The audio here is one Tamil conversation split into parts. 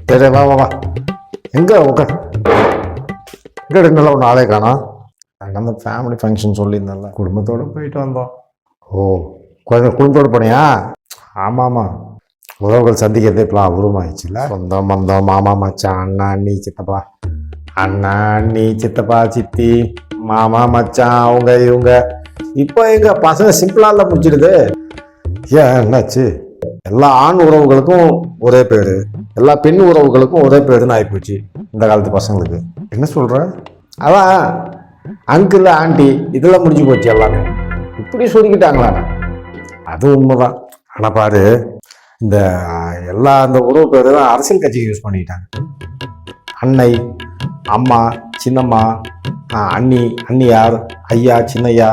சரி வா வா வா. எங்க உட்கார். எங்க நல்லா ஒன்று ஆளே காணோம். நம்ம ஃபேமிலி ஃபங்க்ஷன் சொல்லியிருந்தோம்ல, குடும்பத்தோடு போயிட்டு வந்தோம். ஓ, கொஞ்சம் குடும்பத்தோடு போனியா? ஆமாம் ஆமாம், உறவுகள் சந்திக்கிறதே இப்போலாம் உருவமாயிடுச்சுல்ல. சொந்தம் பந்தம், மாமா மச்சான், அண்ணா அண்ணி சித்தப்பா, அண்ணா அண்ணி சித்தப்பா சித்தி, மாமா மச்சான், அவங்க இவங்க. இப்போ எங்க பசங்க சிம்பிளாக முடிச்சிடுது. ஏன் என்னாச்சு? எல்லா ஆண் உறவுகளுக்கும் ஒரே பேர், எல்லா பெண் உறவுகளுக்கும் ஒரே பேருன்னு ஆகிப்போச்சு இந்த காலத்து பசங்களுக்கு. என்ன சொல்ற? அதான் அங்கிள் ஆண்டி இதெல்லாம் முடிஞ்சு போச்சு எல்லாமே. இப்படி சொல்லிக்கிட்டாங்களா? அது உண்மைதான். ஆனால் பாரு, இந்த எல்லா அந்த உறவு பேர் தான் அரசியல் கட்சிக்கு யூஸ் பண்ணிக்கிட்டாங்க. அன்னை, அம்மா, சின்னம்மா, அண்ணி, அண்ணியார், ஐயா, சின்னையா,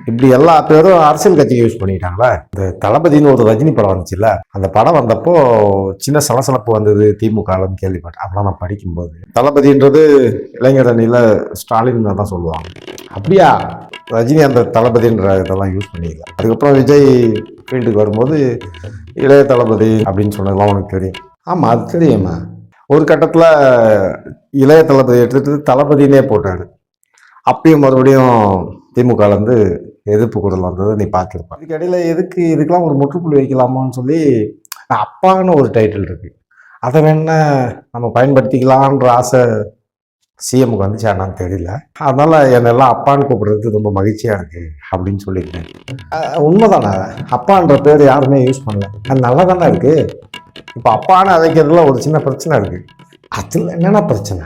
இப்படி எல்லா பேரும் அரசியல் கட்சிக்கு யூஸ் பண்ணிக்கிட்டாங்களா. இந்த தளபதினு ஒரு ரஜினி படம் வந்துச்சுல்ல, அந்த படம் வந்தப்போ சின்ன சலசலப்பு வந்தது திமுகன்னு கேள்விப்பட்டேன். அப்பெல்லாம் நான் படிக்கும்போது தளபதின்றது இளைஞர் அணியில் ஸ்டாலின் தான் சொல்லுவாங்க. அப்படியா? ரஜினி அந்த தளபதின்ற இதெல்லாம் யூஸ் பண்ணிக்கல. அதுக்கப்புறம் விஜய் ஃபீல்டுக்கு வரும்போது இளைய தளபதி அப்படின்னு சொன்னதெல்லாம் உனக்கு தெரியும். ஆமாம், அது தெரியுமா. ஒரு கட்டத்தில் இளைய தளபதி எடுத்துகிட்டு தளபதினே போட்டார். அப்பயும் மறுபடியும் திமுகலேருந்து எதிர்ப்பு குரல் வந்தது நீ பார்த்துருப்ப. இதுக்கு இடையில எதுக்கு இதுக்கெல்லாம் ஒரு முற்றுப்புள்ளி வைக்கலாமான்னு சொல்லி அப்பான்னு ஒரு டைட்டில் இருக்கு, அதை வேணா நம்ம பயன்படுத்திக்கலான்ற ஆசை சிஎம்முக்கு வந்துச்சு. ஆனான்னு தெரியல. அதனால என்னெல்லாம் அப்பான்னு கூப்பிடுறது ரொம்ப மகிழ்ச்சியா இருக்கு அப்படின்னு சொல்லியிருக்கேன். உண்மைதானே, அப்பான்ற பேர் யாருமே யூஸ் பண்ணல. அது நல்லா தானே இருக்கு. இப்போ அப்பான்னு அழைக்கிறதுல ஒரு சின்ன பிரச்சனை இருக்கு. அதில் என்னென்ன பிரச்சனை?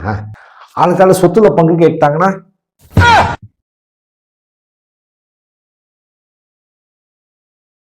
ஆளுக்கால சொத்துல பங்கு கேட்டாங்கன்னா